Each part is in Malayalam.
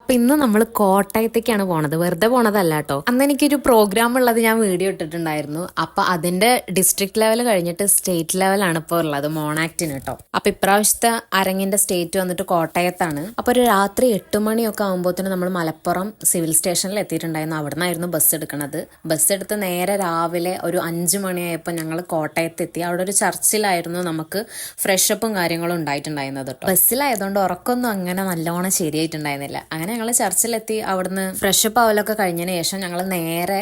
അപ്പൊ ഇന്ന് നമ്മൾ കോട്ടയത്തേക്കാണ് പോണത്. വെറുതെ പോണതല്ല കേട്ടോ. അന്ന് എനിക്കൊരു പ്രോഗ്രാം ഉള്ളത് ഞാൻ വീഡിയോ ഇട്ടിട്ടുണ്ടായിരുന്നു. അപ്പൊ അതിന്റെ ഡിസ്ട്രിക്ട് ലെവൽ കഴിഞ്ഞിട്ട് സ്റ്റേറ്റ് ലെവലാണ് ഇപ്പോൾ ഉള്ളത്, മോണാക്ടിന് കേട്ടോ. അപ്പൊ ഇപ്രാവശ്യത്തെ അരങ്ങിന്റെ സ്റ്റേറ്റ് വന്നിട്ട് കോട്ടയത്താണ്. അപ്പൊ ഒരു രാത്രി 8 മണിയൊക്കെ ആകുമ്പോഴത്തേന് നമ്മൾ മലപ്പുറം സിവിൽ സ്റ്റേഷനിൽ എത്തിയിട്ടുണ്ടായിരുന്നു. അവിടെ നിന്നായിരുന്നു ബസ് എടുക്കണത്. ബസ് എടുത്ത് നേരെ രാവിലെ ഒരു 5 മണിയായപ്പോൾ ഞങ്ങൾ കോട്ടയത്തെത്തി. അവിടെ ഒരു ചർച്ചിലായിരുന്നു നമുക്ക് ഫ്രഷപ്പും കാര്യങ്ങളും ഉണ്ടായിട്ടുണ്ടായിരുന്നത് കേട്ടോ. ബസ്സിലായതുകൊണ്ട് ഉറക്കൊന്നും അങ്ങനെ നല്ലോണം ശരിയായിട്ടുണ്ടായിരുന്നില്ല. അങ്ങനെ ഞങ്ങൾ ചർച്ചിലെത്തി. അവിടുന്ന് ഫ്രഷപ്പ് ആവലൊക്കെ കഴിഞ്ഞതിന് ശേഷം ഞങ്ങൾ നേരെ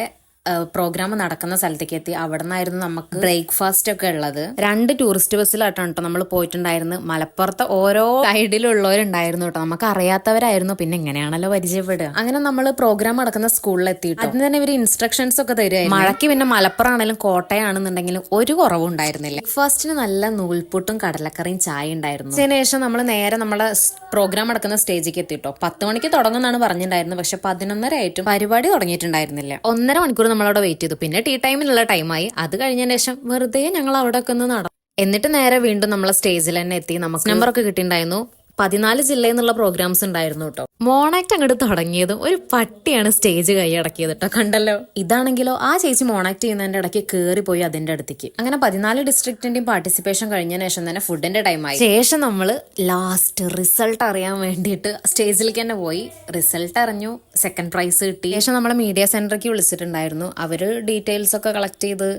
പ്രോഗ്രാം നടക്കുന്ന സ്ഥലത്തേക്ക് എത്തി. അവിടെ നിന്നായിരുന്നു നമുക്ക് ബ്രേക്ക്ഫാസ്റ്റ് ഒക്കെ ഉള്ളത്. 2 ടൂറിസ്റ്റ് ബസ്സിലായിട്ടാണ് കേട്ടോ നമ്മൾ പോയിട്ടുണ്ടായിരുന്നു. മലപ്പുറത്തെ ഓരോ സൈഡിലുള്ളവരുണ്ടായിരുന്നു കേട്ടോ. നമുക്ക് അറിയാത്തവരായിരുന്നു. പിന്നെ എങ്ങനെയാണല്ലോ പരിചയപ്പെടുക. അങ്ങനെ നമ്മൾ പ്രോഗ്രാം നടക്കുന്ന സ്കൂളിൽ എത്തിയിട്ട് അതിന് തന്നെ ഇവർ ഇൻസ്ട്രക്ഷൻസ് ഒക്കെ തരുമായിരുന്നു. മഴയ്ക്ക് പിന്നെ മലപ്പുറം ആണെങ്കിലും കോട്ടയാണെന്നുണ്ടെങ്കിലും ഒരു കുറവും ഉണ്ടായിരുന്നില്ല. ബ്രേക്ക്ഫാസ്റ്റിന് നല്ല നൂൽപുട്ടും കടലക്കറിയും ചായ ഉണ്ടായിരുന്നു. അതിനുശേഷം നമ്മൾ നേരെ നമ്മളെ പ്രോഗ്രാം നടക്കുന്ന സ്റ്റേജിലേക്ക് എത്തിട്ടോ. 10 മണിക്ക് തുടങ്ങുന്നതാണ് പറഞ്ഞിട്ടുണ്ടായിരുന്നത്. പക്ഷെ 11:30 ആയിട്ടും പരിപാടി തുടങ്ങിയിട്ടുണ്ടായിരുന്നില്ല. 1.5 മണിക്കൂർ നമ്മളവിടെ വെയിറ്റ് ചെയ്തു. പിന്നെ ടീ ടൈമിനുള്ള ടൈമായി. അത് കഴിഞ്ഞതിന് ശേഷം വെറുതെ ഞങ്ങൾ അവിടെ ഒക്കെ ഒന്ന് നടന്നു. എന്നിട്ട് നേരെ വീണ്ടും നമ്മളെ സ്റ്റേജിൽ തന്നെ എത്തി. നമുക്ക് നമ്പറൊക്കെ കിട്ടിയിട്ടുണ്ടായിരുന്നു. 14 ജില്ലയിൽ നിന്നുള്ള പ്രോഗ്രാംസ് ഉണ്ടായിരുന്നു കേട്ടോ. മോണാക്ട് അങ്ങോട്ട് തുടങ്ങിയതും ഒരു പട്ടിയാണ് സ്റ്റേജ് കൈയടക്കിയത് കേട്ടോ. കണ്ടല്ലോ. ഇതാണെങ്കിലോ ആ ചേച്ചി മോണാക്ട് ചെയ്യുന്നതിന്റെ ഇടയ്ക്ക് കയറിപ്പോയി അതിന്റെ അടുത്തേക്ക്. അങ്ങനെ 14 ഡിസ്ട്രിക്റ്റിന്റെയും പാർട്ടിസിപ്പേഷൻ കഴിഞ്ഞതിന് ശേഷം തന്നെ ഫുഡിന്റെ ടൈമായി. ശേഷം നമ്മൾ ലാസ്റ്റ് റിസൾട്ട് അറിയാൻ വേണ്ടിയിട്ട് സ്റ്റേജിലേക്ക് തന്നെ പോയി. റിസൾട്ട് അറിഞ്ഞു, സെക്കൻഡ് പ്രൈസ് കിട്ടി. ശേഷം നമ്മളെ മീഡിയ സെന്ററിലേക്ക് വിളിച്ചിട്ടുണ്ടായിരുന്നു. അവര് ഡീറ്റെയിൽസ് ഒക്കെ കളക്ട് ചെയ്ത്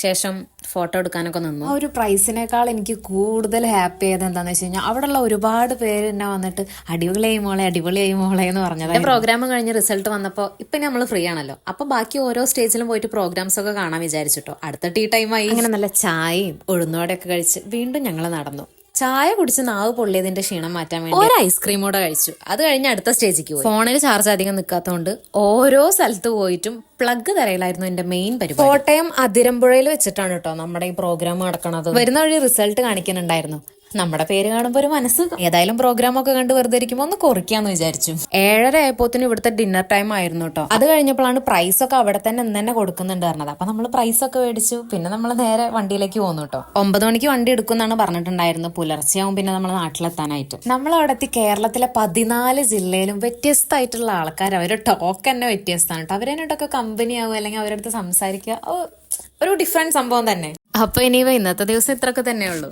ശേഷം ഫോട്ടോ എടുക്കാനൊക്കെ നിന്നു. ആ ഒരു പ്രൈസിനേക്കാൾ എനിക്ക് കൂടുതൽ ഹാപ്പി ആയത് എന്താണെന്ന് വെച്ച് കഴിഞ്ഞാൽ അവിടെയുള്ള ഒരുപാട് പേര് എന്നെ വന്നിട്ട് അടിപൊളിയായി മോളെ എന്ന് പറഞ്ഞത്. പ്രോഗ്രാം കഴിഞ്ഞ് റിസൾട്ട് വന്നപ്പോൾ ഇപ്പം നമ്മൾ ഫ്രീ ആണല്ലോ. അപ്പൊ ബാക്കി ഓരോ സ്റ്റേജിലും പോയിട്ട് പ്രോഗ്രാംസ് ഒക്കെ കാണാൻ വിചാരിച്ചിട്ടോ. അടുത്ത ടീ ടൈമായി. അങ്ങനെ നല്ല ചായയും ഉഴുന്നോടെയൊക്കെ കഴിച്ച് വീണ്ടും ഞങ്ങൾ നടന്നു. ചായ കുടിച്ച് നാവ് പൊള്ളിയതിന്റെ ക്ഷീണം മാറ്റാൻ വേണ്ടി ഒരു ഐസ്ക്രീമോടെ കഴിച്ചു. അത് കഴിഞ്ഞ് അടുത്ത സ്റ്റേജിലേക്ക് പോയി. ഫോണിൽ ചാർജ് അധികം നിൽക്കാത്തതുകൊണ്ട് ഓരോ സ്ഥലത്ത് പോയിട്ടും പ്ലഗ് തരയിലായിരുന്നു എന്റെ മെയിൻ പരിപാടി. കോട്ടയം അതിരമ്പുഴയിൽ വെച്ചിട്ടാണ് കേട്ടോ നമ്മുടെ ഈ പ്രോഗ്രാം നടക്കണത്. വരുന്ന വഴി റിസൾട്ട് കാണിക്കുന്നുണ്ടായിരുന്നു. നമ്മുടെ പേര് കാണുമ്പോൾ ഒരു മനസ്സ്. ഏതായാലും പ്രോഗ്രാം ഒക്കെ കണ്ട് വെറുതെ ഇരിക്കുമ്പോൾ ഒന്ന് കുറിക്കാന്ന് വിചാരിച്ചു. 7:30 ആയപ്പോത്തിന് ഇവിടുത്തെ ഡിന്നർ ടൈം ആയിരുന്നു കേട്ടോ. അത് കഴിഞ്ഞപ്പോഴാണ് പ്രൈസ് ഒക്കെ അവിടെ തന്നെ കൊടുക്കുന്നുണ്ട് പറഞ്ഞത്. അപ്പൊ നമ്മൾ പ്രൈസ് ഒക്കെ മേടിച്ചു. പിന്നെ നമ്മൾ നേരെ വണ്ടിയിലേക്ക് പോന്നു കേട്ടോ. 9 മണിക്ക് വണ്ടി എടുക്കുമെന്നാണ് പറഞ്ഞിട്ടുണ്ടായിരുന്നു. പുലർച്ചെയാവും പിന്നെ നമ്മൾ നാട്ടിലെത്താനായിട്ട്. നമ്മൾ അവിടെ എത്തി. കേരളത്തിലെ 14 ജില്ലയിലും വ്യത്യസ്തമായിട്ടുള്ള ആൾക്കാർ. അവരുടെ ടോക്ക് തന്നെ വ്യത്യസ്തമാണ് കേട്ടോ. അവരതിനോട്ടൊക്കെ കമ്പനി ആവുക അല്ലെങ്കിൽ അവരടുത്ത് സംസാരിക്കുക ഒരു ഡിഫറെന്റ് സംഭവം തന്നെ. അപ്പൊ ഇനിയിപ്പോ ഇന്നത്തെ ദിവസം ഇത്രയൊക്കെ തന്നെയുള്ളൂ.